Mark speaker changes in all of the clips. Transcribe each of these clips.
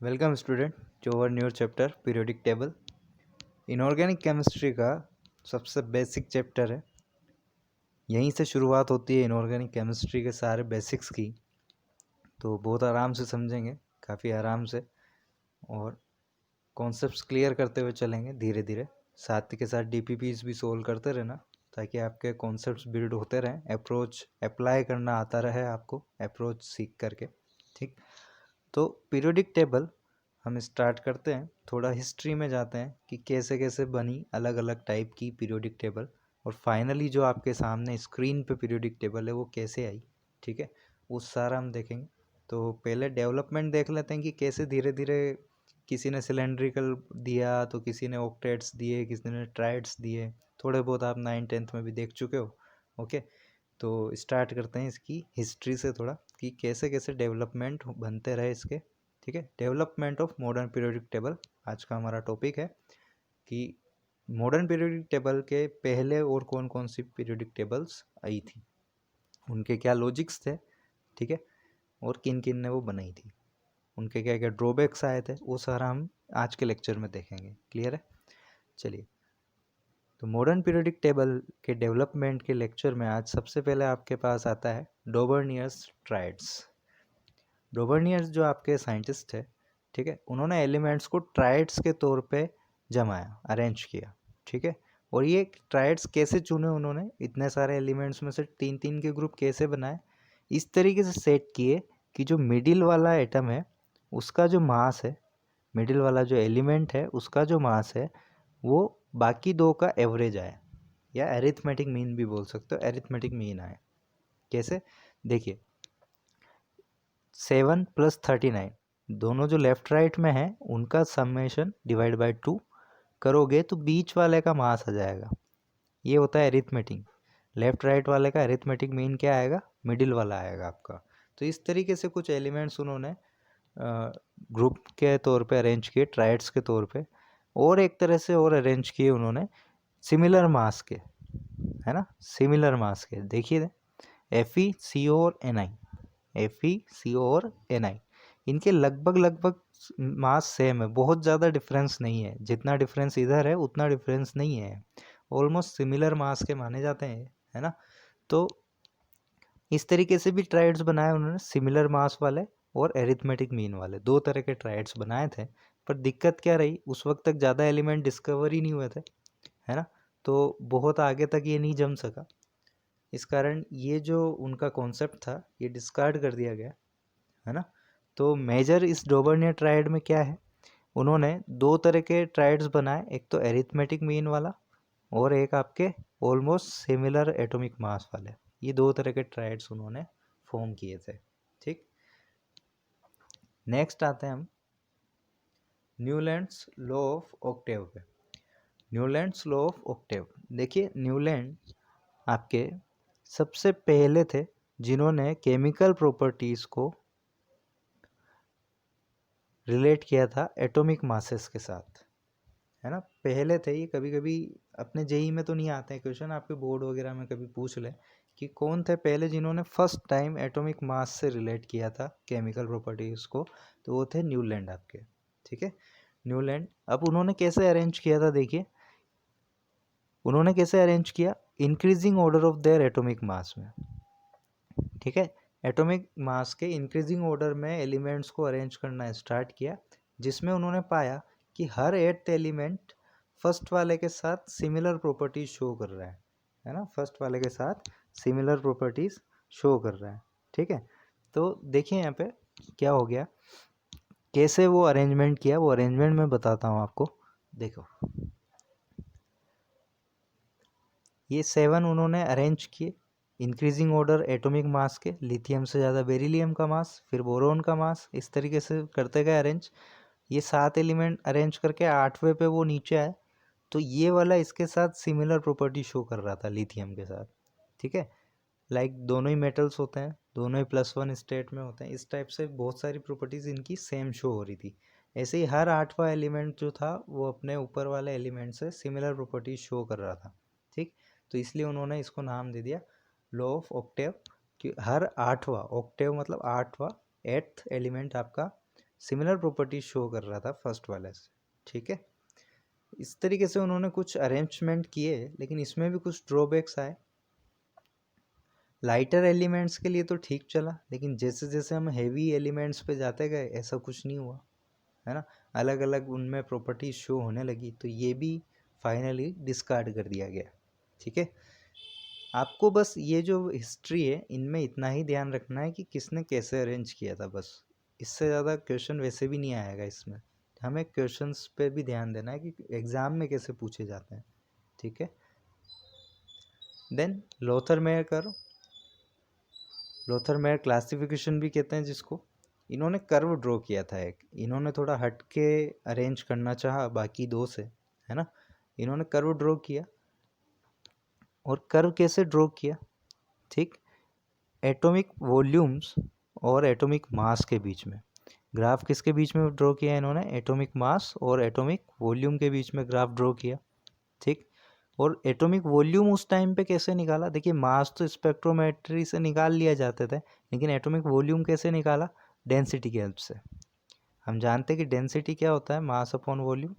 Speaker 1: Welcome student to our new chapter periodic table. Inorganic chemistry का सबसे basic chapter है। यहीं से शुरुआत होती है इनऑर्गेनिक केमिस्ट्री के सारे बेसिक्स की। तो बहुत आराम से समझेंगे, काफ़ी आराम से, और कॉन्सेप्ट्स क्लियर करते हुए चलेंगे धीरे धीरे। साथ के साथ डीपीपीज भी सोल्व करते रहना ताकि आपके कॉन्सेप्ट्स बिल्ड होते रहें, अप्रोच अप्लाई करना आता रहे आपको, अप्रोच सीख करके। ठीक, तो पीरियोडिक टेबल हम स्टार्ट करते हैं। थोड़ा हिस्ट्री में जाते हैं कि कैसे कैसे बनी अलग अलग टाइप की पीरियोडिक टेबल, और फाइनली जो आपके सामने स्क्रीन पे पीरियोडिक टेबल है वो कैसे आई। ठीक है, वो सारा हम देखेंगे। तो पहले डेवलपमेंट देख लेते हैं कि कैसे धीरे धीरे किसी ने सिलेंड्रिकल दिया, तो किसी ने ऑक्टेट्स दिए, किसी ने ट्राइड्स दिए। थोड़े बहुत आप 9th-10th में भी देख चुके हो। ओके, तो स्टार्ट करते हैं इसकी हिस्ट्री से थोड़ा कि कैसे कैसे डेवलपमेंट बनते रहे इसके। ठीक है, development of modern periodic table आज का हमारा टॉपिक है कि मॉडर्न पीरियोडिक टेबल के पहले और कौन कौन सी पीरियोडिक टेबल्स आई थी, उनके क्या लॉजिक्स थे। ठीक है, और किन किन ने वो बनाई थी, उनके क्या क्या ड्रॉबैक्स आए थे, वो सारा हम आज के लेक्चर में देखेंगे। क्लियर है? चलिए, तो मॉडर्न पीरियोडिक टेबल के डेवलपमेंट के लेक्चर में आज सबसे पहले आपके पास आता है डोबर्नियर्स ट्राइड्स। डोबर्नियर्स जो आपके साइंटिस्ट थे, ठीक है, उन्होंने एलिमेंट्स को ट्राइड्स के तौर पे जमाया, अरेंज किया। ठीक है, और ये ट्राइड्स कैसे चुने उन्होंने, इतने सारे एलिमेंट्स में से तीन तीन के ग्रुप कैसे बनाए, इस तरीके से सेट किए कि जो मिडिल वाला एटम है उसका जो मास है, मिडिल वाला जो एलिमेंट है उसका जो मास है वो बाकी दो का एवरेज आए, या एरिथमेटिक मीन भी बोल सकते हो, एरिथमेटिक मीन आए। कैसे? देखिए, 7 + 39 दोनों जो लेफ्ट राइट में है उनका समेशन डिवाइड बाय 2 करोगे तो बीच वाले का मास आ जाएगा। ये होता है एरिथमेटिक। लेफ्ट राइट वाले का एरिथमेटिक मीन क्या आएगा? मिडिल वाला आएगा आपका। तो इस तरीके से कुछ एलिमेंट्स उन्होंने ग्रुप के तौर पे अरेंज किए, ट्राइड्स के तौर पे, और एक तरह से और अरेंज किए उन्होंने सिमिलर मास के, है ना, सिमिलर मास के। देखिए, FeCO और Na, FeCO और Na, इनके लगभग लगभग मास सेम है, बहुत ज़्यादा डिफरेंस नहीं है। जितना डिफरेंस इधर है उतना डिफरेंस नहीं है, ऑलमोस्ट सिमिलर मास के माने जाते हैं, है ना। तो इस तरीके से भी ट्राइड्स बनाए उन्होंने, सिमिलर मास वाले और एरिथमेटिक मीन वाले, दो तरह के ट्राइड्स बनाए थे। पर दिक्कत क्या रही, उस वक्त तक ज़्यादा एलिमेंट डिस्कवर ही नहीं हुए थे, है ना, तो बहुत आगे तक ये नहीं जम सका। इस कारण ये जो उनका कॉन्सेप्ट था ये डिस्कार्ड कर दिया गया, है ना। तो मेजर इस डोबर्नियर ट्राइड में क्या है, उन्होंने दो तरह के ट्राइड्स बनाए, एक तो एरिथमेटिक मीन वाला और एक आपके ऑलमोस्ट सिमिलर एटॉमिक मास वाले। ये दो तरह के ट्राइड्स उन्होंने फॉर्म किए थे। ठीक, नेक्स्ट आते हैं हम न्यूलैंड्स लॉ ऑफ ऑक्टेव पे। न्यूलैंड्स लॉ ऑफ ऑक्टेव, देखिए, न्यूलैंड आपके सबसे पहले थे जिन्होंने केमिकल प्रॉपर्टीज़ को रिलेट किया था एटॉमिक मासेस के साथ, है ना। पहले थे ये। कभी कभी अपने जेई में तो नहीं आते हैं क्वेश्चन, आपके बोर्ड वगैरह में कभी पूछ ले कि कौन थे पहले जिन्होंने फर्स्ट टाइम एटॉमिक मास से रिलेट किया था केमिकल प्रॉपर्टीज़ को, तो वो थे न्यूलैंड आपके। ठीक है, न्यूलैंड। अब उन्होंने कैसे अरेंज किया था, देखिए, उन्होंने कैसे अरेंज किया, increasing order of their atomic mass में। ठीक है, एटॉमिक मास के इंक्रीजिंग ऑर्डर में एलिमेंट्स को अरेंज करना स्टार्ट किया, जिसमें उन्होंने पाया कि हर 8th एलिमेंट फर्स्ट वाले के साथ सिमिलर प्रॉपर्टीज शो कर रहा है ना, फर्स्ट वाले के साथ सिमिलर प्रॉपर्टीज शो कर रहा है। ठीक है, तो देखिए यहाँ पे क्या हो गया, कैसे वो अरेंजमेंट किया, वो अरेंजमेंट मैं बताता हूँ आपको। देखो, ये 7 उन्होंने अरेंज किए इंक्रीजिंग ऑर्डर एटॉमिक मास के, लिथियम से ज़्यादा बेरिलियम का मास, फिर बोरोन का मास, इस तरीके से करते गए अरेंज। ये 7 एलिमेंट अरेंज करके 8वें पे वो नीचे आए, तो ये वाला इसके साथ सिमिलर प्रॉपर्टी शो कर रहा था लिथियम के साथ। ठीक है, लाइक दोनों ही मेटल्स होते हैं, दोनों ही +1 स्टेट में होते हैं, इस टाइप से बहुत सारी प्रॉपर्टीज़ इनकी सेम शो हो रही थी। ऐसे ही हर 8वां एलिमेंट जो था वो अपने ऊपर वाले एलिमेंट से सिमिलर प्रॉपर्टीज शो कर रहा था। ठीक, तो इसलिए उन्होंने इसको नाम दे दिया लॉ ऑफ ऑक्टेव, कि हर 8वां, ऑक्टेव मतलब 8वां, 8th एलिमेंट आपका सिमिलर प्रॉपर्टी शो कर रहा था फर्स्ट वाले से, ठीक है। इस तरीके से उन्होंने कुछ अरेंजमेंट किए, लेकिन इसमें भी कुछ ड्रॉबैक्स आए। लाइटर एलिमेंट्स के लिए तो ठीक चला, लेकिन जैसे जैसे हम हेवी एलिमेंट्स पे जाते गए ऐसा कुछ नहीं हुआ, है ना। अलग अलग उनमें प्रॉपर्टी शो होने लगी, तो ये भी फाइनली डिस्कार्ड कर दिया गया, ठीक है। आपको बस ये जो हिस्ट्री है इनमें इतना ही ध्यान रखना है कि किसने कैसे अरेंज किया था, बस। इससे ज़्यादा क्वेश्चन वैसे भी नहीं आएगा इसमें। हमें क्वेश्चंस पे भी ध्यान देना है कि एग्ज़ाम में कैसे पूछे जाते हैं, ठीक है। Then Lothar Meyer curve, Lothar Meyer classification भी कहते हैं जिसको। इन्होंने कर्व ड्रॉ किया था एक, इन्होंने थोड़ा हट के अरेंज करना चाहा बाकी दो से, है ना। इन्होंने कर्व ड्रॉ किया, और कर्व कैसे ड्रॉ किया, ठीक। एटॉमिक वॉल्यूम्स और एटॉमिक मास के बीच में ग्राफ किसके बीच में ड्रॉ किया इन्होंने, एटॉमिक मास और एटॉमिक वॉल्यूम के बीच में ग्राफ ड्रॉ किया, ठीक। और एटॉमिक वॉल्यूम उस टाइम पे कैसे निकाला, देखिए मास तो स्पेक्ट्रोमेट्री से निकाल लिया जाते थे, लेकिन एटॉमिक वॉल्यूम कैसे निकाला, डेंसिटी की हेल्प से। हम जानते हैं कि डेंसिटी क्या होता है, मास अपॉन वॉल्यूम।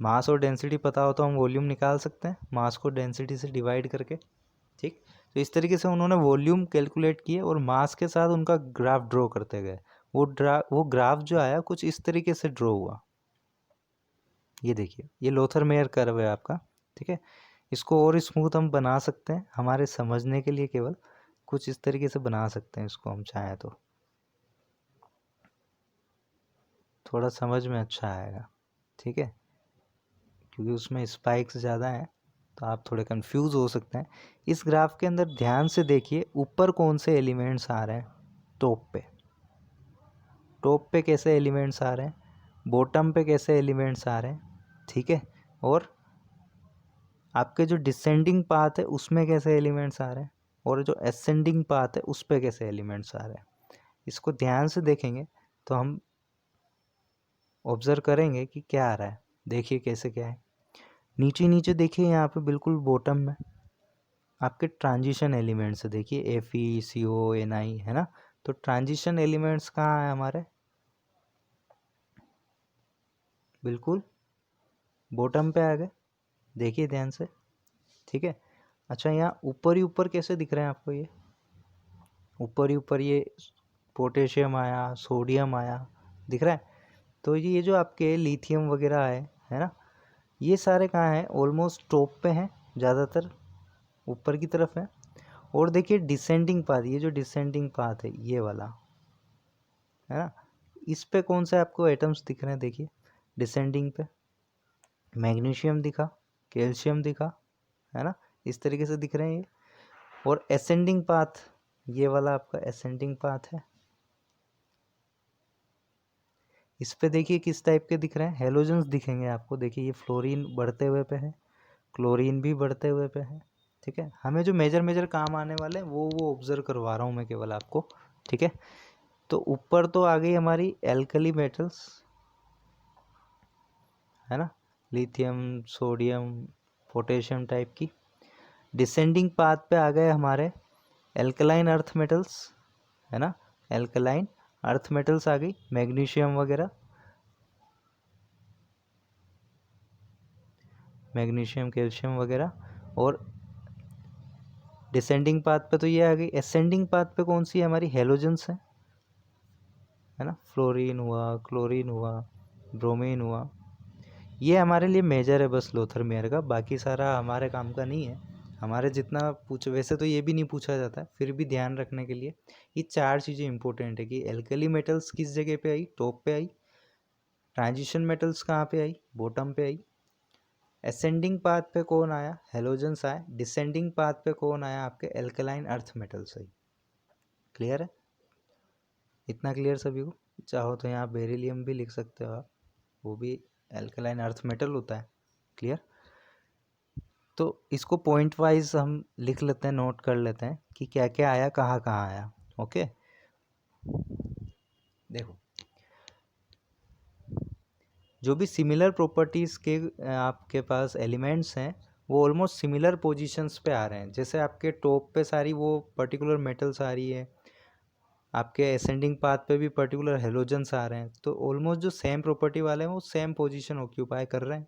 Speaker 1: मास और डेंसिटी पता हो तो हम वॉल्यूम निकाल सकते हैं मास को डेंसिटी से डिवाइड करके, ठीक। तो इस तरीके से उन्होंने वॉल्यूम कैलकुलेट किए और मास के साथ उनका ग्राफ ड्रॉ करते गए। वो ग्राफ जो आया कुछ इस तरीके से ड्रॉ हुआ, ये देखिए, ये लोथर मेयर कर्व है आपका, ठीक है। इसको और स्मूथ हम बना सकते हैं हमारे समझने के लिए, केवल कुछ इस तरीके से बना सकते हैं इसको हम चाहें तो, थोड़ा समझ में अच्छा आएगा, ठीक है। क्योंकि उसमें स्पाइक्स ज़्यादा हैं तो आप थोड़े कंफ्यूज हो सकते हैं। इस ग्राफ के अंदर ध्यान से देखिए, ऊपर कौन से एलिमेंट्स आ रहे हैं, टॉप पे कैसे एलिमेंट्स आ रहे हैं, बॉटम पे कैसे एलिमेंट्स आ रहे हैं, ठीक है। और आपके जो डिसेंडिंग पाथ है उसमें कैसे एलिमेंट्स आ रहे हैं, और जो असेंडिंग पाथ है उस पे कैसे एलिमेंट्स आ रहे हैं। इसको ध्यान से देखेंगे तो हम ऑब्जर्व करेंगे कि क्या आ रहा है। देखिए कैसे क्या है, नीचे नीचे देखिए, यहाँ पे बिल्कुल बॉटम में आपके ट्रांजिशन एलिमेंट्स है, देखिए FeCO Ni, है ना। तो ट्रांजिशन एलिमेंट्स कहाँ है हमारे, बिल्कुल बॉटम पे आ गए, देखिए ध्यान से, ठीक है। अच्छा, यहाँ ऊपर ही ऊपर कैसे दिख रहे हैं आपको, ये ऊपर ही ऊपर ये पोटेशियम आया, सोडियम आया, दिख रहा है। तो ये जो आपके लिथियम वगैरह है ना, ये सारे कहाँ हैं, ऑलमोस्ट टॉप पे हैं, ज़्यादातर ऊपर की तरफ है। और देखिए डिसेंडिंग पाथ, ये जो डिसेंडिंग पाथ है ये वाला, है ना, इस पे कौन से आपको एटम्स दिख रहे हैं, देखिए डिसेंडिंग पे मैग्नीशियम दिखा, कैल्शियम दिखा, है ना, इस तरीके से दिख रहे हैं ये। और असेंडिंग पाथ, ये वाला आपका असेंडिंग पाथ है, इस पे देखिए किस टाइप के दिख रहे हैं, हेलोजन्स दिखेंगे आपको। देखिए ये फ्लोरीन बढ़ते हुए पे है, क्लोरीन भी बढ़ते हुए पे है, ठीक है। हमें जो मेजर मेजर काम आने वाले हैं वो ऑब्जर्व करवा रहा हूँ मैं केवल आपको, ठीक है। तो ऊपर तो आ गई हमारी एल्कली मेटल्स, है ना, लिथियम, सोडियम, पोटेशियम टाइप की। डिसेंडिंग पाथ पे आ गए हमारे एल्कलाइन अर्थ मेटल्स, है ना, एल्कलाइन अर्थ मेटल्स आ गई, मैग्नीशियम वगैरह, मैग्नीशियम, कैल्शियम वगैरह। और डिसेंडिंग पाथ पे तो ये आ गई। असेंडिंग पाथ पे कौन सी है हमारी, हेलोजन्स है ना, फ्लोरीन हुआ, क्लोरीन हुआ, ब्रोमीन हुआ। ये हमारे लिए मेजर है बस लोथर मेयर का, बाकी सारा हमारे काम का नहीं है। हमारे जितना पूछ, वैसे तो ये भी नहीं पूछा जाता है, फिर भी ध्यान रखने के लिए ये चार चीज़ें इंपॉर्टेंट है कि एल्कली मेटल्स किस जगह पे आई, टॉप पे आई। ट्रांजिशन मेटल्स कहाँ पे आई, बॉटम पे आई। असेंडिंग पाथ पे कौन आया, हेलोजन्स आए। डिसेंडिंग पाथ पे कौन आया, आपके एल्कलाइन अर्थ मेटल्स आई। क्लियर है, इतना क्लियर सभी को। चाहो तो यहाँ बेरिलियम भी लिख सकते हो आप, वो भी एल्कलाइन अर्थ मेटल होता है। क्लियर, तो इसको पॉइंट वाइज हम लिख लेते हैं, नोट कर लेते हैं कि क्या क्या आया, कहाँ कहाँ आया। ओके, देखो जो भी सिमिलर प्रॉपर्टीज़ के आपके पास एलिमेंट्स हैं वो ऑलमोस्ट सिमिलर पोजीशंस पे आ रहे हैं। जैसे आपके टॉप पे सारी वो पर्टिकुलर मेटल्स आ रही है, आपके असेंडिंग पाथ पे भी पर्टिकुलर हेलोजन्स आ रहे हैं, तो ऑलमोस्ट जो सेम प्रॉपर्टी वाले हैं वो सेम पोजीशन ऑक्यूपाई कर रहे हैं।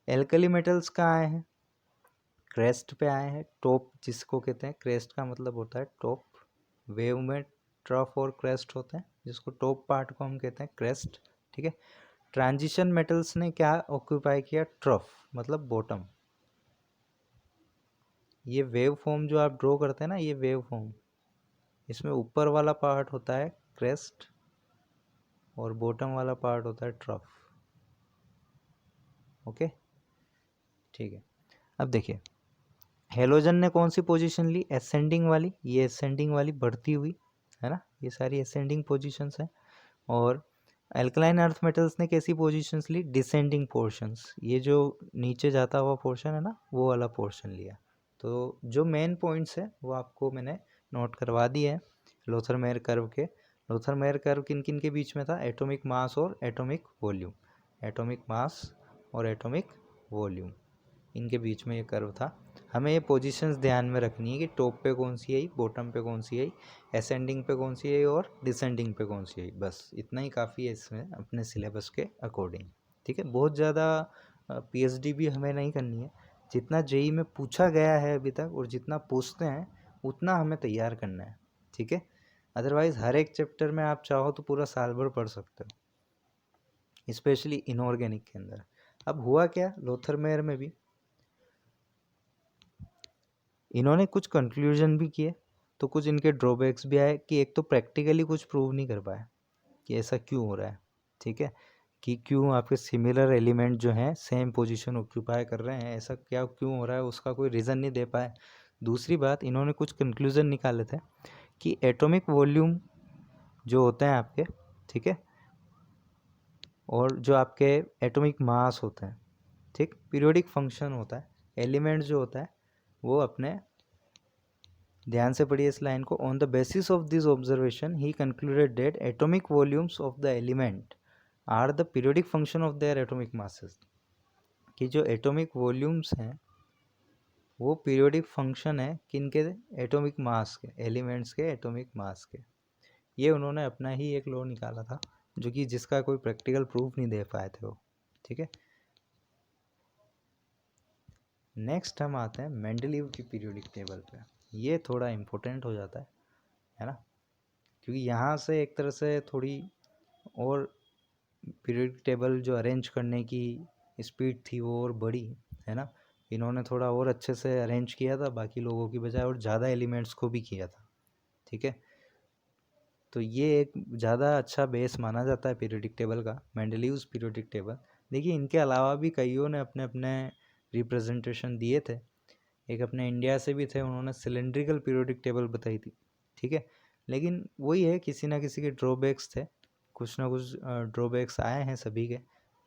Speaker 1: एल्कली मेटल्स कहाँ आए हैं? क्रेस्ट पे आए हैं, टॉप जिसको कहते हैं, क्रेस्ट का मतलब होता है टॉप, वेव में ट्रफ और क्रेस्ट होते हैं, जिसको टॉप पार्ट को हम कहते हैं क्रेस्ट, ठीक है। ट्रांजिशन मेटल्स ने क्या ऑक्यूपाई किया? ट्रफ मतलब बॉटम। ये वेव फॉर्म जो आप ड्रॉ करते हैं ना, ये वेव फॉर्म, इसमें ऊपर वाला पार्ट होता है क्रेस्ट और बॉटम वाला पार्ट होता है ट्रफ। ओके, ठीक है। अब देखिए हेलोजन ने कौन सी पोजीशन ली? असेंडिंग वाली, ये असेंडिंग वाली बढ़ती हुई है ना, ये सारी असेंडिंग पोजीशंस हैं। और अल्कलाइन अर्थ मेटल्स ने कैसी पोजीशंस ली? डिसेंडिंग पोर्शंस, ये जो नीचे जाता हुआ पोर्शन है ना, वो वाला पोर्शन लिया। तो जो मेन पॉइंट्स है वो आपको मैंने नोट करवा दिए हैं लोथरमेयर कर्व के। लोथरमेयर कर्व किन किन के बीच में था? एटॉमिक मास और एटॉमिक वॉल्यूम, एटॉमिक मास और एटॉमिक वॉल्यूम, इनके बीच में ये कर्व था। हमें ये पोजीशंस ध्यान में रखनी है कि टॉप पे कौन सी आई, बॉटम पे कौन सी आई, असेंडिंग पे कौन सी आई और डिसेंडिंग पे कौन सी आई, बस इतना ही काफ़ी है इसमें अपने सिलेबस के अकॉर्डिंग, ठीक है। बहुत ज़्यादा पीएचडी भी हमें नहीं करनी है, जितना जेई में पूछा गया है अभी तक और जितना पूछते हैं उतना हमें तैयार करना है, ठीक है। अदरवाइज़ हर एक चैप्टर में आप चाहो तो पूरा साल भर पढ़ सकते हो, स्पेशली इनऑर्गेनिक के अंदर। अब हुआ क्या लोथरमेयर में भी, इन्होंने कुछ कंक्लूजन भी किए तो कुछ इनके ड्रॉबैक्स भी आए कि एक तो प्रैक्टिकली कुछ प्रूव नहीं कर पाए कि ऐसा क्यों हो रहा है, ठीक है, कि क्यों आपके सिमिलर एलिमेंट जो हैं सेम पोजीशन ऑक्यूपाई कर रहे हैं, ऐसा क्या क्यों हो रहा है, उसका कोई रीज़न नहीं दे पाए। दूसरी बात, इन्होंने कुछ कंक्लूजन निकाले थे कि एटॉमिक वॉल्यूम जो होते हैं आपके, ठीक है, और जो आपके एटॉमिक मास होते हैं, ठीक, पीरियोडिक फंक्शन होता है, एलिमेंट जो होता है वो अपने, ध्यान से पढ़िए इस लाइन को, on the basis of this observation he concluded that atomic volumes of the element are the periodic function of their atomic masses, कि जो एटॉमिक वॉल्यूम्स हैं वो पीरियोडिक फंक्शन है किनके? एटॉमिक मास के, एलिमेंट्स के एटॉमिक मास के। ये उन्होंने अपना ही एक लॉ निकाला था जो कि जिसका कोई प्रैक्टिकल प्रूफ नहीं दे पाए थे वो, ठीक है। नेक्स्ट हम आते हैं मेंडलीव की पीरियोडिक टेबल पे। ये थोड़ा इम्पोर्टेंट हो जाता है ना, क्योंकि यहाँ से एक तरह से थोड़ी और पीरियोडिक टेबल जो अरेंज करने की स्पीड थी वो और बढ़ी, है ना। इन्होंने थोड़ा और अच्छे से अरेंज किया था बाकी लोगों की बजाय, और ज़्यादा एलिमेंट्स को भी किया था, ठीक है। तो ये एक ज़्यादा अच्छा बेस माना जाता है पीरियोडिक टेबल का, मेंडलीव्स पीरियोडिक टेबल। देखिए इनके अलावा भी कईयों ने अपने अपने रिप्रेजेंटेशन दिए थे, एक अपने इंडिया से भी थे, उन्होंने सिलेंड्रिकल पीरियोडिक टेबल बताई थी, ठीक है। लेकिन वही है, किसी ना किसी के ड्रॉबैक्स थे, कुछ ना कुछ ड्रॉबैक्स आए हैं सभी के।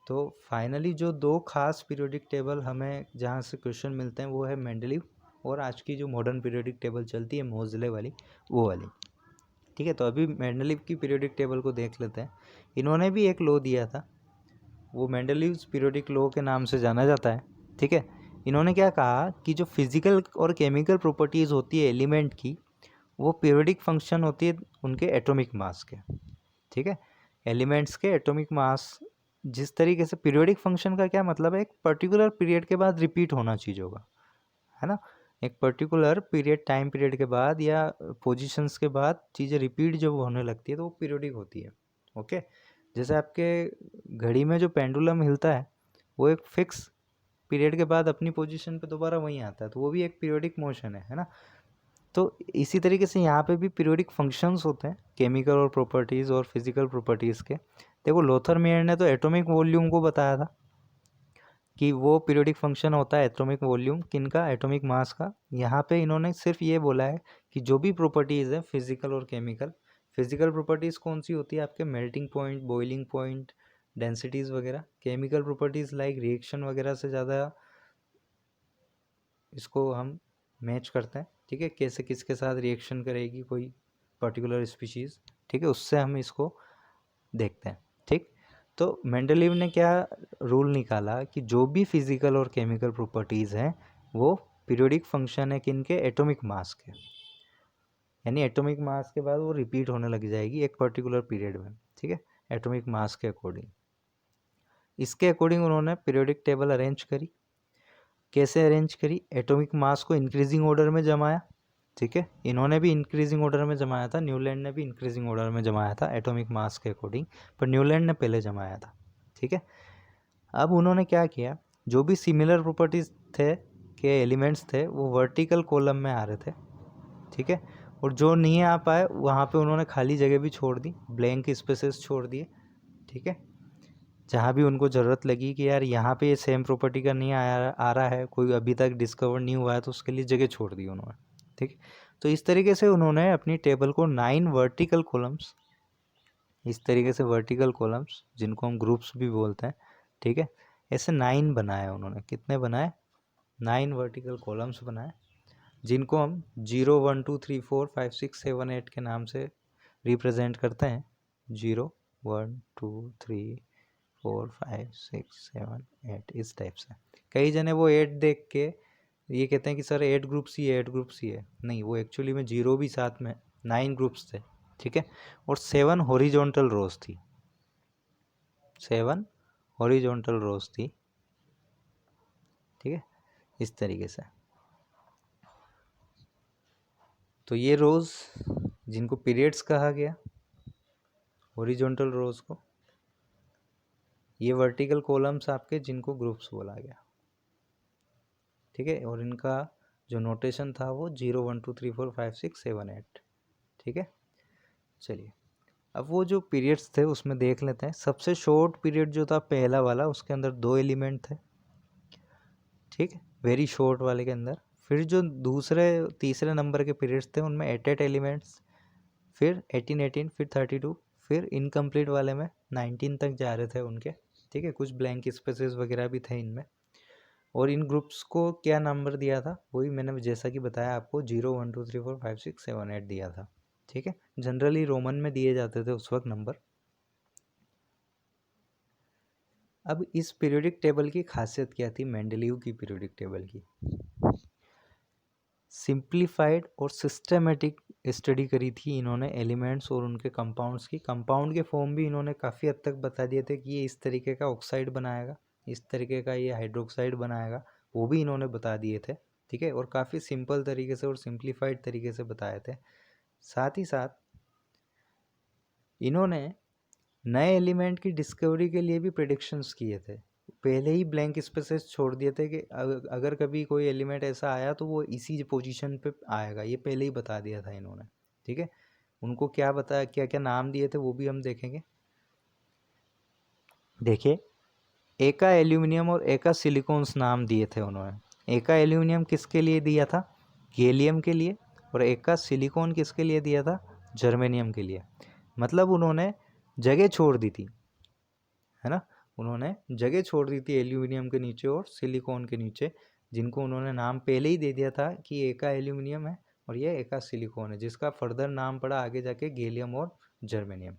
Speaker 1: तो फाइनली जो दो खास पीरियोडिक टेबल हमें जहाँ से क्वेश्चन मिलते हैं वो है मेंडलीव और आज की जो मॉडर्न पीरियोडिक टेबल चलती है मोज़ले वाली, वो वाली, ठीक है। तो अभी मेंडलीव की पीरियोडिक टेबल को देख लेते हैं। इन्होंने भी एक लॉ दिया था, वो मेंडलीव्स पीरियोडिक लॉ के नाम से जाना जाता है, ठीक है। इन्होंने क्या कहा कि जो फिजिकल और केमिकल प्रॉपर्टीज़ होती है एलिमेंट की, वो पीरियोडिक फंक्शन होती है उनके एटॉमिक मास के, ठीक है। एलिमेंट्स के एटॉमिक मास जिस तरीके से, पीरियोडिक फंक्शन का क्या मतलब है? एक पर्टिकुलर पीरियड के बाद रिपीट होना चीज़ों का, है ना। एक पर्टिकुलर पीरियड, टाइम पीरियड के बाद या पोजीशंस के बाद चीज़ें रिपीट जब होने लगती है तो वो पीरियोडिक होती है, ओके। जैसे आपके घड़ी में जो पेंडुलम हिलता है वो एक फिक्स पीरियड के बाद अपनी पोजीशन पे दोबारा वहीं आता है, तो वो भी एक पीरियोडिक मोशन है ना। तो इसी तरीके से यहाँ पे भी पीरियोडिक फंक्शंस होते हैं केमिकल और प्रॉपर्टीज़ और फिजिकल प्रॉपर्टीज़ के। देखो लोथरमेयर ने तो एटॉमिक वॉल्यूम को बताया था कि वो पीरियोडिक फंक्शन होता है एटॉमिक वॉल्यूम किनका? एटॉमिक मास का। यहाँ पे इन्होंने सिर्फ ये बोला है कि जो भी प्रॉपर्टीज़ है फिजिकल और केमिकल, फिजिकल प्रॉपर्टीज़ कौन सी होती है आपके? Melting point, boiling point, densities वगैरह। केमिकल प्रॉपर्टीज़ लाइक रिएक्शन वगैरह से ज़्यादा इसको हम मैच करते हैं, ठीक है, कैसे किसके साथ रिएक्शन करेगी कोई पर्टिकुलर स्पीशीज़, ठीक है, उससे हम इसको देखते हैं, ठीक। तो मेंडलीव ने क्या रूल निकाला कि जो भी फिजिकल और केमिकल प्रॉपर्टीज़ हैं वो पीरियोडिक फंक्शन है किनके? एटॉमिक मास के। यानी एटॉमिक मास के बाद वो रिपीट होने लग जाएगी एक पर्टिकुलर पीरियड में, ठीक है, एटॉमिक मास के अकॉर्डिंग। इसके अकॉर्डिंग उन्होंने पीरियोडिक टेबल अरेंज करी। कैसे अरेंज करी? एटॉमिक मास को इंक्रीजिंग ऑर्डर में जमाया, ठीक है, इन्होंने भी इंक्रीजिंग ऑर्डर में जमाया था, न्यूलैंड ने भी इंक्रीजिंग ऑर्डर में जमाया था एटॉमिक मास के अकॉर्डिंग, पर न्यूलैंड ने पहले जमाया था, ठीक है। अब उन्होंने क्या किया, जो भी सिमिलर प्रॉपर्टीज थे के एलिमेंट्स थे वो वर्टिकल कॉलम में आ रहे थे, ठीक है, और जो नहीं आ पाए वहाँ पे उन्होंने खाली जगह भी छोड़ दी, ब्लैंक स्पेसेस छोड़ दिए, ठीक है। जहाँ भी उनको ज़रूरत लगी कि यार यहाँ पे ये सेम प्रॉपर्टी का नहीं आ रहा है, कोई अभी तक डिस्कवर नहीं हुआ है, तो उसके लिए जगह छोड़ दी उन्होंने, ठीक। तो इस तरीके से उन्होंने अपनी टेबल को 9 वर्टिकल कॉलम्स, इस तरीके से वर्टिकल कॉलम्स जिनको हम ग्रुप्स भी बोलते हैं, ठीक है, ऐसे 9 बनाए उन्होंने। कितने बनाए? 9 वर्टिकल कॉलम्स बनाए, जिनको हम 0 1 2 3 4 5 6 7 8 के नाम से रिप्रेजेंट करते हैं। 0 1 2 3 4 5 6 7 8 इस टाइप से। कई जने वो 8 देख के ये कहते हैं कि सर 8 ग्रुप्स ही है, 8 ग्रुप्स ही है। नहीं, वो एक्चुअली में 0 भी साथ में 9 ग्रुप्स थे, ठीक है, और 7 हॉरिजॉन्टल रोज थी, 7 हॉरिजॉन्टल रोज थी, ठीक है, इस तरीके से। तो ये रोज जिनको पीरियड्स कहा गया, हॉरिजॉन्टल रोज को, ये वर्टिकल कॉलम्स आपके जिनको ग्रुप्स बोला गया, ठीक है, और इनका जो नोटेशन था वो 0 1 2 3 4 5 6 7 8, ठीक है। चलिए, अब वो जो पीरियड्स थे उसमें देख लेते हैं। सबसे शॉर्ट पीरियड जो था पहला वाला, उसके अंदर 2 एलिमेंट थे, ठीक है, वेरी शॉर्ट वाले के अंदर। फिर जो दूसरे तीसरे नंबर के पीरियड्स थे उनमें 8 एलिमेंट्स, फिर 18 18, फिर 32, फिर इनकम्प्लीट वाले में 19 तक जा रहे थे उनके, ठीक है, कुछ ब्लैंक स्पेसेस वगैरह भी थे इनमें। और इन ग्रुप्स को क्या नंबर दिया था, वही मैंने जैसा कि बताया आपको, 0 1 2 3 4 5 6 7 8 दिया था, ठीक है। जनरली रोमन में दिए जाते थे उस वक्त नंबर। अब इस पीरियोडिक टेबल की खासियत क्या थी, मेंडलीव की पीरियोडिक टेबल की? सिंप्लीफाइड और सिस्टमेटिक स्टडी करी थी इन्होंने एलिमेंट्स और उनके कंपाउंड्स की। कंपाउंड के फॉर्म भी इन्होंने काफ़ी हद तक बता दिए थे कि ये इस तरीके का ऑक्साइड बनाएगा, इस तरीके का ये हाइड्रोक्साइड बनाएगा, वो भी इन्होंने बता दिए थे, ठीक है, और काफ़ी सिंपल तरीके से और सिंप्लीफाइड तरीके से बताए थे। साथ ही साथ इन्होंने नए एलिमेंट की डिस्कवरी के लिए भी प्रेडिक्शंस किए थे। पहले ही ब्लैंक स्पेसेस छोड़ दिए थे कि अगर कभी कोई एलिमेंट ऐसा आया तो वो इसी पोजीशन पे आएगा, ये पहले ही बता दिया था इन्होंने, ठीक है। उनको क्या बताया, क्या क्या नाम दिए थे वो भी हम देखेंगे। देखिए, एका एल्यूमिनियम और एका सिलिकॉन्स नाम दिए थे उन्होंने। एका एल्यूमिनियम किसके लिए दिया था? गैलियम के लिए। और एका सिलिकॉन किसके लिए दिया था? जर्मेनियम के लिए। मतलब उन्होंने जगह छोड़ दी थी, है ना, उन्होंने जगह छोड़ दी थी एल्यूमिनियम के नीचे और सिलिकॉन के नीचे, जिनको उन्होंने नाम पहले ही दे दिया था कि एका एल्यूमिनियम है और ये एका सिलिकॉन है, जिसका फर्दर नाम पड़ा आगे जाके गैलियम और जर्मेनियम।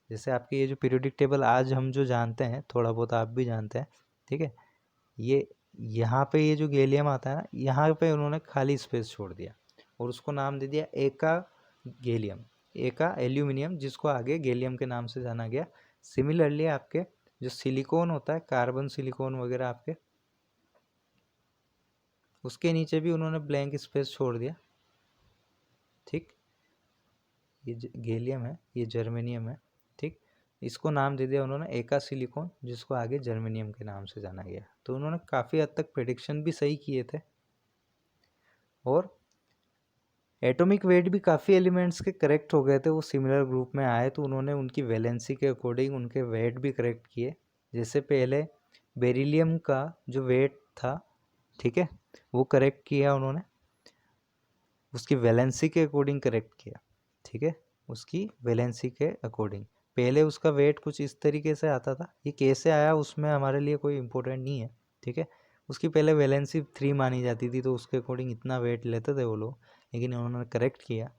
Speaker 1: जैसे आपके ये जो पीरियोडिक टेबल आज हम जो जानते हैं, थोड़ा बहुत आप भी जानते हैं, ठीक है, ये यहाँ पे ये जो गैलियम आता है ना, यहाँ पे उन्होंने खाली स्पेस छोड़ दिया और उसको नाम दे दिया एका गैलियम, एका एल्यूमिनियम, जिसको आगे गैलियम के नाम से जाना गया। सिमिलरली आपके जो सिलिकॉन होता है, कार्बन सिलिकॉन वगैरह आपके, उसके नीचे भी उन्होंने ब्लैंक स्पेस छोड़ दिया, ठीक। ये गैलियम है, ये जर्मेनियम है, ठीक। इसको नाम दे दिया उन्होंने एका सिलिकॉन, जिसको आगे जर्मेनियम के नाम से जाना गया। तो उन्होंने काफ़ी हद तक प्रेडिक्शन भी सही किए थे और एटॉमिक वेट भी काफ़ी एलिमेंट्स के करेक्ट हो गए थे, वो सिमिलर ग्रुप में आए तो उन्होंने उनकी वैलेंसी के अकॉर्डिंग उनके वेट भी करेक्ट किए। जैसे पहले बेरिलियम का जो वेट था, ठीक है, वो करेक्ट किया उन्होंने, उसकी वैलेंसी के अकॉर्डिंग करेक्ट किया, ठीक है, उसकी वैलेंसी के अकॉर्डिंग। पहले उसका वेट कुछ इस तरीके से आता था, ये कैसे आया उसमें हमारे लिए कोई इम्पोर्टेंट नहीं है, ठीक है। उसकी पहले वैलेंसी 3 मानी जाती थी, तो उसके अकॉर्डिंग इतना वेट लेते थे वो लोग, लेकिन उन्होंने करेक्ट किया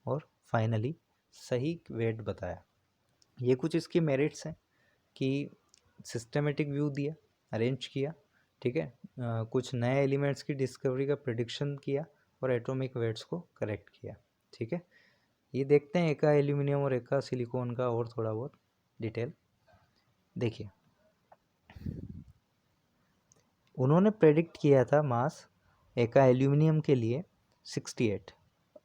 Speaker 1: और फाइनली सही वेट बताया। ये कुछ इसकी मेरिट्स हैं कि सिस्टमेटिक व्यू दिया, अरेंज किया, ठीक है, कुछ नए एलिमेंट्स की डिस्कवरी का प्रेडिक्शन किया और एटॉमिक वेट्स को करेक्ट किया, ठीक है। ये देखते हैं एका एल्यूमिनियम और एका सिलिकॉन का और थोड़ा बहुत डिटेल। देखिए, उन्होंने प्रेडिक्ट किया था मास एका एल्यूमिनियम के लिए 68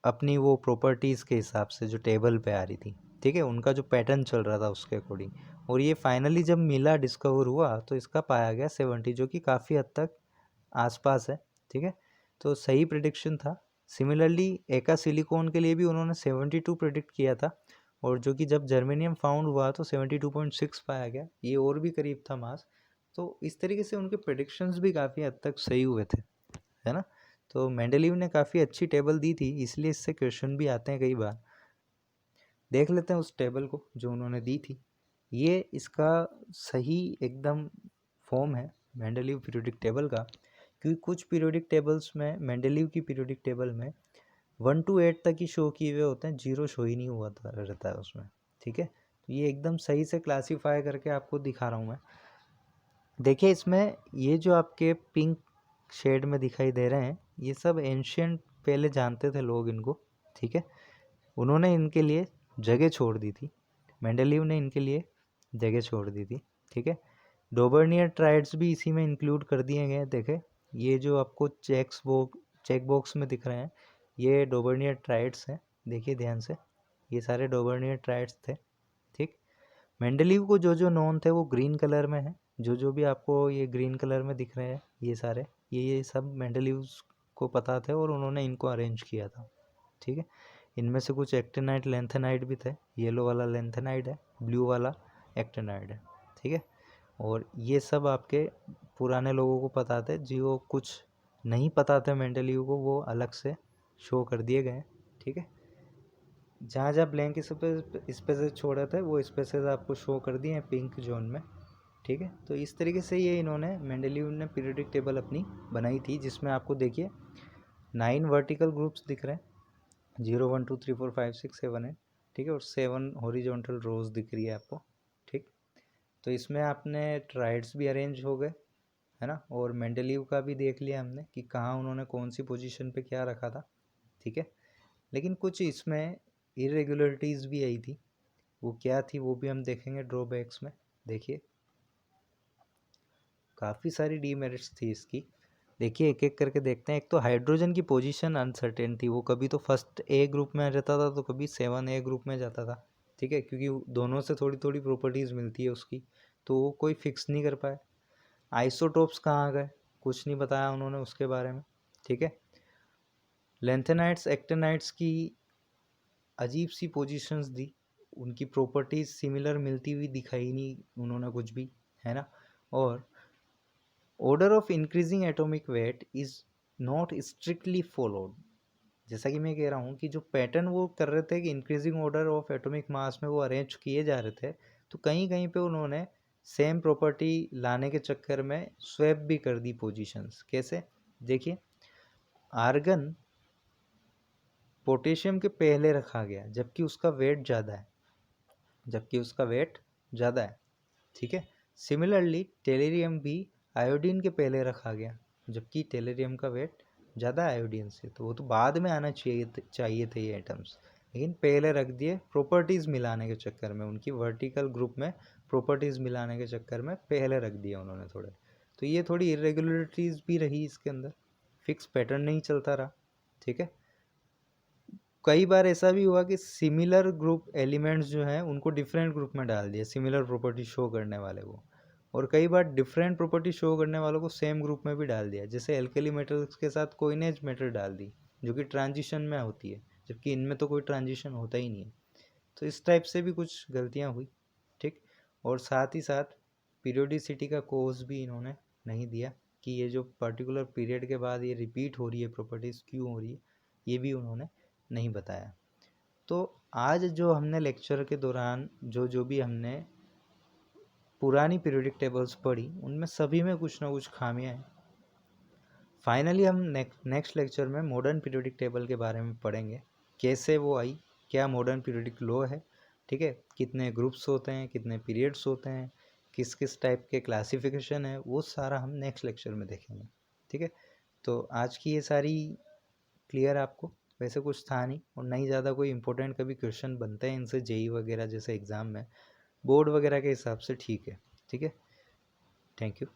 Speaker 1: अपनी वो प्रॉपर्टीज़ के हिसाब से जो टेबल पे आ रही थी, ठीक है, उनका जो पैटर्न चल रहा था उसके अकॉर्डिंग। और ये फाइनली जब मिला, डिस्कवर हुआ, तो इसका पाया गया 70, जो कि काफ़ी हद तक आसपास है, ठीक है। तो सही प्रिडिक्शन था। सिमिलरली एका सिलिकॉन के लिए भी उन्होंने 72 प्रिडिक्ट किया था, और जो कि जब जर्मेनियम फाउंड हुआ तो 72.6 पाया गया, ये और भी करीब था मास। तो इस तरीके से उनके प्रिडिक्शंस भी काफ़ी हद तक सही हुए थे, है ना। तो मेंडलीव ने काफ़ी अच्छी टेबल दी थी, इसलिए इससे क्वेश्चन भी आते हैं कई बार। देख लेते हैं उस टेबल को जो उन्होंने दी थी। ये इसका सही एकदम फॉर्म है मेंडलीव पीरियोडिक टेबल का, क्योंकि कुछ पीरियोडिक टेबल्स में, मेंडलीव की पीरियोडिक टेबल में 1 to 8 तक ही शो किए हुए होते हैं, 0 शो ही नहीं हुआ रहता है उसमें, ठीक है। तो ये एकदम सही से क्लासीफाई करके आपको दिखा रहा हूँ मैं। देखिए, इसमें ये जो आपके पिंक शेड में दिखाई दे रहे हैं, ये सब एंशियंट पहले जानते थे लोग इनको, ठीक है। उन्होंने इनके लिए जगह छोड़ दी थी, मेंडलीव ने इनके लिए जगह छोड़ दी थी, ठीक है। डोबर्नियर ट्राइड्स भी इसी में इंक्लूड कर दिए गए हैं। देखें, ये जो आपको चेक बॉक्स में दिख रहे हैं, ये डोबर्नियर ट्राइड्स हैं, देखिए ध्यान से, ये सारे डोबर्नियर ट्राइड्स थे, ठीक। मेंडलीव को जो जो नोन थे वो ग्रीन कलर में है, जो भी आपको ये ग्रीन कलर में दिख रहे हैं, ये सारे, ये सब मेंडलीव को पता थे और उन्होंने इनको अरेंज किया था, ठीक है। इनमें से कुछ एक्टिनाइड लेंथेनाइड भी थे, येलो वाला लेंथेनाइड है, ब्लू वाला एक्टिनाइड है, ठीक है। और ये सब आपके पुराने लोगों को पता थे, जो कुछ नहीं पता थे मेंडलीव को, वो अलग से शो कर दिए गए, ठीक है। जहाँ जहाँ ब्लैंक स्पेसेस छोड़े थे वो स्पेसेस आपको शो कर दिए हैं पिंक जोन में, ठीक है। तो इस तरीके से ये इन्होंने, मेंडलीव ने पीरियोडिक टेबल अपनी बनाई थी, जिसमें आपको देखिए 9 वर्टिकल ग्रुप्स दिख रहे हैं, 0 1 2 3 4 5 6 7 8, ठीक है, और 7 हॉरिजॉन्टल रोज दिख रही है आपको, ठीक। तो इसमें आपने ट्राइड्स भी अरेंज हो गए, है ना, और मेंडलीव का भी देख लिया हमने कि कहाँ उन्होंने कौन सी पोजीशन पे क्या रखा था, ठीक है। लेकिन कुछ इसमें इरेगुलरिटीज़ भी आई थी, वो क्या थी वो भी हम देखेंगे ड्रॉबैक्स में। देखिए, काफ़ी सारी डीमेरिट्स थी इसकी। देखिए, एक एक करके देखते हैं। एक तो हाइड्रोजन की पोजीशन अनसर्टेन थी, वो कभी तो फर्स्ट ए ग्रुप में रहता था तो कभी 7A ग्रुप में जाता था, ठीक है, क्योंकि दोनों से थोड़ी थोड़ी प्रॉपर्टीज़ मिलती है उसकी, तो वो कोई फिक्स नहीं कर पाए। आइसोटोप्स कहाँ गए, कुछ नहीं बताया उन्होंने उसके बारे में, ठीक है। लेंथेनाइट्स एक्टिनाइट्स की अजीब सी पोजीशंस दी, उनकी प्रॉपर्टीज सिमिलर मिलती हुई दिखाई नहीं उन्होंने कुछ भी, है ना। और order of increasing atomic weight is not strictly followed. जैसा कि मैं कह रहा हूँ कि जो पैटर्न वो कर रहे थे कि increasing order of atomic mass में वो अरेंज किए जा रहे थे, तो कहीं कहीं पे उन्होंने सेम प्रॉपर्टी लाने के चक्कर में स्वैप भी कर दी पोजीशंस। कैसे, देखिए, आर्गन पोटेशियम के पहले रखा गया जबकि उसका वेट ज़्यादा है, ठीक है। सिमिलरली टेलेरियम भी आयोडीन के पहले रखा गया जबकि टेलेरियम का वेट ज़्यादा आयोडीन से, तो वो तो बाद में आना चाहिए थे ये एटम्स, लेकिन पहले रख दिए प्रॉपर्टीज़ मिलाने के चक्कर में, उनकी वर्टिकल ग्रुप में प्रॉपर्टीज़ मिलाने के चक्कर में पहले रख दिया उन्होंने थोड़े। तो ये थोड़ी इरेगुलरिटीज़ भी रही इसके अंदर, फिक्स पैटर्न नहीं चलता रहा, ठीक है। कई बार ऐसा भी हुआ कि सिमिलर ग्रुप एलिमेंट्स जो हैं उनको डिफरेंट ग्रुप में डाल दिया, सिमिलर प्रॉपर्टी शो करने वाले को, और कई बार डिफरेंट प्रॉपर्टी शो करने वालों को सेम ग्रुप में भी डाल दिया, जैसे एल्कली मेटल्स के साथ कोइनेज मेटल डाल दी जो कि ट्रांजिशन में होती है, जबकि इनमें तो कोई ट्रांजिशन होता ही नहीं है। तो इस टाइप से भी कुछ गलतियाँ हुई, ठीक। और साथ ही साथ पीरियोडिसिटी का कोज भी इन्होंने नहीं दिया कि ये जो पर्टिकुलर पीरियड के बाद ये रिपीट हो रही है प्रॉपर्टीज़ क्यों हो रही है, ये भी उन्होंने नहीं बताया। तो आज जो हमने लेक्चर के दौरान जो जो भी हमने पुरानी पीरियोडिक टेबल्स पढ़ी, उनमें सभी में कुछ ना कुछ खामियां हैं। फाइनली हम नेक्स्ट लेक्चर में मॉडर्न पीरियोडिक टेबल के बारे में पढ़ेंगे, कैसे वो आई, क्या मॉडर्न पीरियोडिक लॉ है, ठीक है, कितने ग्रुप्स होते हैं, कितने पीरियड्स होते हैं, किस किस टाइप के क्लासिफिकेशन है, वो सारा हम नेक्स्ट लेक्चर में देखेंगे, ठीक है। तो आज की ये सारी क्लियर आपको। वैसे कुछ था नहीं, और नहीं ज़्यादा कोई इंपॉर्टेंट कभी क्वेश्चन बनते हैं इनसे जेई वगैरह जैसे एग्ज़ाम में, बोर्ड वगैरह के हिसाब से ठीक है। ठीक है, थैंक यू।